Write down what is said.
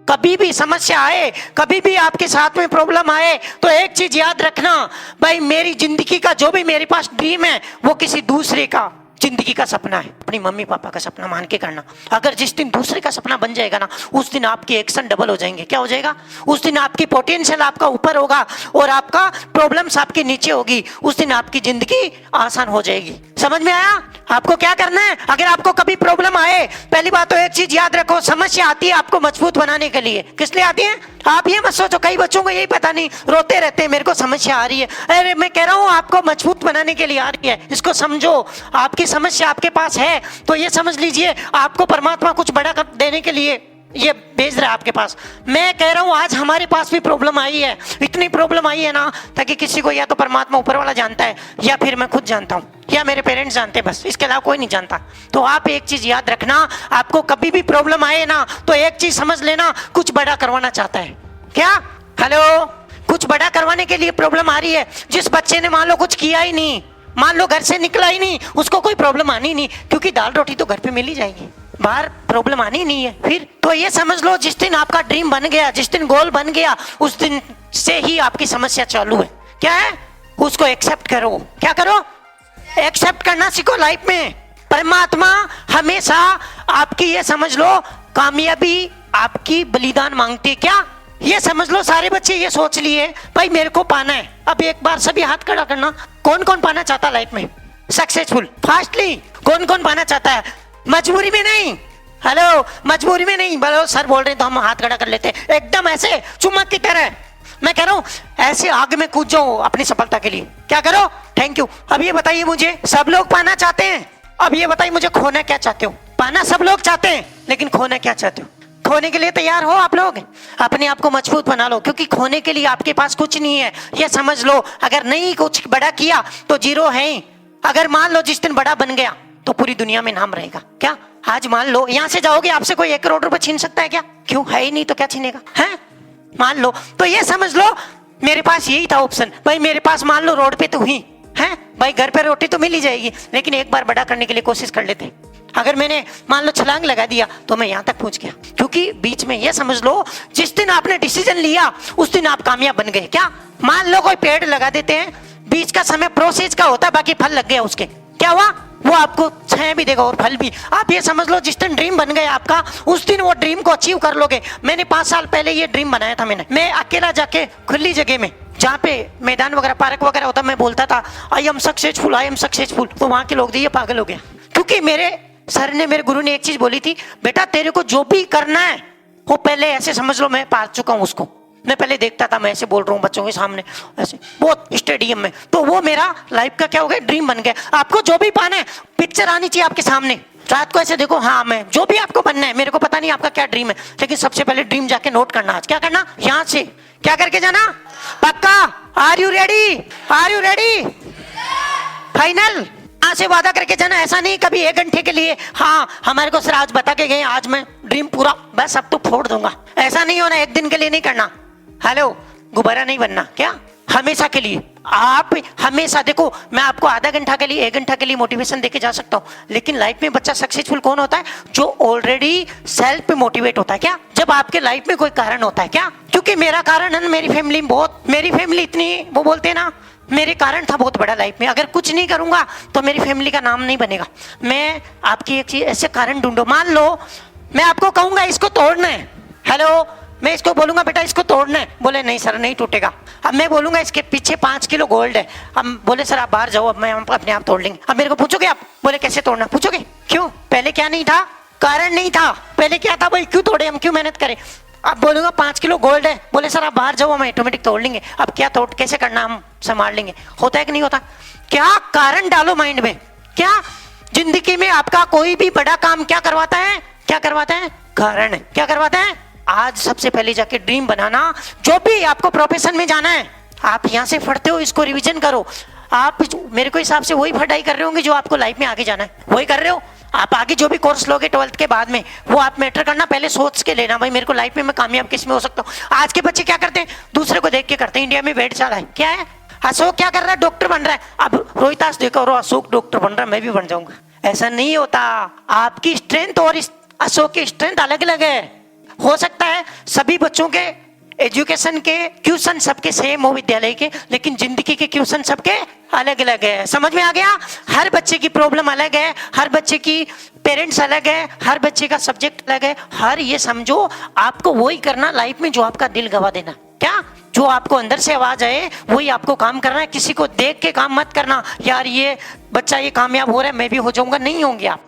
कभी भी समस्या आए, कभी भी आपके साथ में प्रॉब्लम आए, तो एक चीज याद रखना, भाई मेरी जिंदगी का जो भी मेरे पास ड्रीम है वो किसी दूसरे का जिंदगी का सपना है, अपनी मम्मी पापा का सपना मान के करना। अगर जिस दिन दूसरे का सपना बन जाएगा ना, उस दिन आपके एक्शन डबल हो जाएंगे। क्या हो जाएगा? उस दिन आपकी पोटेंशियल आपका ऊपर होगा और आपका प्रॉब्लम्स आपके नीचे होगी। उस दिन आपकी जिंदगी आसान हो जाएगी। समझ में आया? आपको क्या करना है? अगर आपको कभी प्रॉब्लम आए, पहली बात तो एक चीज याद रखो, समस्या आती है आपको मजबूत बनाने के लिए। किस लिए आती है? आप ये मत सोचो, कई बच्चों को यही पता नहीं, रोते रहते हैं मेरे को समस्या आ रही है। अरे मैं कह रहा हूँ आपको मजबूत बनाने के लिए आ रही है, इसको समझो। आपकी समस्या आपके पास है तो ये समझ लीजिए आपको परमात्मा कुछ बड़ा कर देने के लिए ये भेज रहा है आपके पास। मैं कह रहा हूं आज हमारे पास भी प्रॉब्लम आई है, इतनी प्रॉब्लम आई है ना, ताकि किसी को या तो परमात्मा ऊपर वाला जानता है या फिर मैं खुद जानता हूं या मेरे पेरेंट्स जानते हैं, बस इसके अलावा कोई नहीं जानता। तो आप एक चीज याद रखना, आपको कभी भी प्रॉब्लम आए ना तो एक चीज समझ लेना, कुछ बड़ा करवाना चाहता है। क्या? हेलो, कुछ बड़ा करवाने के लिए प्रॉब्लम आ रही है। जिस बच्चे ने मान लो कुछ किया ही नहीं, मान लो घर से निकला ही नहीं, उसको कोई प्रॉब्लम आनी नहीं, क्योंकि दाल रोटी तो घर पे मिल ही जाएगी, बाहर प्रॉब्लम आनी नहीं है। फिर तो ये समझ लो जिस दिन आपका ड्रीम बन गया, जिस दिन गोल बन गया, उस दिन से ही आपकी समस्या चालू है। क्या है? उसको एक्सेप्ट करो। क्या करो? एक्सेप्ट करना सीखो लाइफ में। परमात्मा हमेशा आपकी, ये समझ लो, कामयाबी आपकी बलिदान मांगती है। क्या? ये समझ लो सारे बच्चे ये सोच लिए भाई मेरे को पाना है। अब एक बार सभी हाथ खड़ा करना, कौन कौन पाना चाहता लाइफ में सक्सेसफुल फास्टली? कौन कौन पाना चाहता है? मजबूरी में नहीं। हेलो, मजबूरी में नहीं। बोलो सर बोल रहे हैं तो हम हाथ खड़ा कर लेते हैं, एकदम ऐसे चुम्बक की तरह। मैं कह रहा हूं ऐसे आग में कूद जाओ अपनी सफलता के लिए। क्या करो? Thank you. अब ये बताइए मुझे, सब लोग पाना चाहते हैं, अब ये बताइए मुझे खोना क्या चाहते हो? पाना सब लोग चाहते हैं, लेकिन खोना क्या चाहते हो? खोने के लिए तैयार हो आप लोग? अपने आप को मजबूत बना लो, क्योंकि खोने के लिए आपके पास कुछ नहीं है। ये समझ लो, अगर नहीं कुछ बड़ा किया तो जीरो है ही। अगर मान लो जिस दिन बड़ा बन गया तो पूरी दुनिया में नाम रहेगा। क्या? आज मान लो यहाँ से जाओगे, आपसे कोई 1 करोड़ रुपए छीन सकता है क्या? क्यों? है ही नहीं तो क्या छीनेगा? है? मान लो, तो ये समझ लो मेरे पास यही था ऑप्शन। भाई मेरे पास मान लो रोड पे तो हुई है, भाई घर पे रोटी तो मिल ही जाएगी, लेकिन एक बार बड़ा करने के लिए कोशिश कर लेते। अगर मैंने मान लो छलांग लगा दिया तो मैं यहाँ तक पहुंच गया, क्योंकि बीच में ये समझ लो जिस दिन आपने डिसीजन लिया उस दिन आप कामयाब बन गए। क्या? मान लो कोई पेड़ लगा देते हैं, बीच का समय प्रोसेस का होता है, बाकी फल लग गया उसके, क्या हुआ? वो आपको छाया भी देगा और फल भी। आप ये समझ लो जिस दिन ड्रीम बन गया आपका, उस दिन वो ड्रीम को अचीव कर लोगे। मैंने 5 साल पहले ये ड्रीम बनाया था। मैं अकेला जाके खुली जगह में, जहाँ पे मैदान वगैरह पार्क वगैरह होता, मैं बोलता था I am successful, I am successful. तो वहां के लोग थे ये पागल हो गया, क्योंकि मेरे सर ने, मेरे गुरु ने एक चीज बोली थी, बेटा तेरे को जो भी करना है वो पहले ऐसे समझ लो मैं पार चुका हूं उसको। मैं पहले देखता था, मैं ऐसे बोल रहा हूँ बच्चों के सामने, ऐसे बहुत स्टेडियम में, तो वो मेरा लाइफ का क्या हो गया? ड्रीम बन गया। आपको जो भी पाना है, पिक्चर आनी चाहिए आपके सामने, रात को ऐसे देखो, हाँ मैं जो भी आपको बनना है, मेरे को पता नहीं आपका क्या ड्रीम है, लेकिन सबसे पहले ड्रीम जाके नोट करना। आज क्या करना? यहाँ से क्या करके जाना? पक्का? Are you ready? Are you ready? Final? यहाँ से वादा करके जाना, ऐसा नहीं कभी 1 घंटे के लिए, हाँ हमारे को सर आज बता के गए आज मैं ड्रीम पूरा बस अब तो फोड़ दूंगा, ऐसा नहीं होना। 1 दिन के लिए नहीं करना। हेलो, गुब्बारा नहीं बनना। क्या? हमेशा के लिए। आप हमेशा देखो, मैं आपको आधा घंटा के लिए 1 घंटा के लिए मोटिवेशन देके जा सकता हूँ, लेकिन लाइफ में बच्चा सक्सेसफुल कौन होता है? जो ऑलरेडी सेल्फ पे मोटिवेट होता है। क्या? जब आपके लाइफ में कोई कारण होता है। क्या? क्योंकि मेरा कारण है मेरी फैमिली में, बहुत मेरी फैमिली इतनी, वो बोलते हैं ना, मेरे कारण था बहुत बड़ा लाइफ में। अगर कुछ नहीं करूंगा तो मेरी फैमिली का नाम नहीं बनेगा। मैं आपकी एक चीज ऐसे कारण ढूंढो, मान लो मैं आपको कहूंगा इसको तोड़ना है। हेलो, मैं इसको बोलूंगा बेटा इसको तोड़ना है, बोले नहीं सर नहीं टूटेगा। अब मैं बोलूंगा इसके पीछे 5 किलो गोल्ड है, हम बोले सर आप बाहर जाओ, अब मैं अपने आप तोड़ लेंगे। अब मेरे को पूछोगे आप, बोले कैसे तोड़ना? पूछोगे क्यों? पहले क्या नहीं था? कारण नहीं था। पहले क्या था? भाई क्यों तोड़े हम, क्यों मेहनत करें? अब बोलूंगा 5 किलो गोल्ड है, बोले सर आप बाहर जाओ, हम ऑटोमेटिक तोड़ लेंगे। अब क्या तोड़ कैसे करना हम संभाल लेंगे। होता है कि नहीं होता? क्या? कारण डालो माइंड में। क्या? जिंदगी में आपका कोई भी बड़ा काम क्या करवाता है? क्या करवाता है? कारण है। क्या करवाता है? आज सबसे पहले जाके ड्रीम बनाना, जो भी आपको प्रोफेशन में जाना है, आप यहाँ से पढ़ते हो इसको रिविजन करो। आप मेरे को हिसाब से वही पढ़ाई कर रहे होंगे जो आपको लाइफ में आगे जाना है, वही कर रहे हो। आप आगे जो भी कोर्स लोगे 12th के बाद में, वो आप मैटर करना, पहले सोच के लेना भाई मेरे को लाइफ में मैं कामयाब किस में हो सकता हूँ। आज के बच्चे क्या करते हैं? दूसरे को देख के करते हैं। इंडिया में भेड़ चाल है। क्या है? अशोक क्या कर रहा है? डॉक्टर बन रहा है। अब रोहितास देखो, अशोक डॉक्टर बन रहा है, मैं भी बन जाऊंगा। ऐसा नहीं होता। आपकी स्ट्रेंथ और अशोक की स्ट्रेंथ अलग अलग है। हो सकता है सभी बच्चों के एजुकेशन के क्वेश्चन सबके सेम हो विद्यालय के, लेकिन जिंदगी के क्वेश्चन सबके अलग अलग है। समझ में आ गया? हर बच्चे की प्रॉब्लम अलग है, हर बच्चे की पेरेंट्स अलग है, हर बच्चे का सब्जेक्ट अलग है। हर ये समझो आपको वही करना लाइफ में जो आपका दिल गवा देना। क्या? जो आपको अंदर से आवाज आए वही आपको काम करना है। किसी को देख के काम मत करना, यार ये बच्चा ये कामयाब हो रहा है मैं भी हो जाऊंगा, नहीं होंगे आप।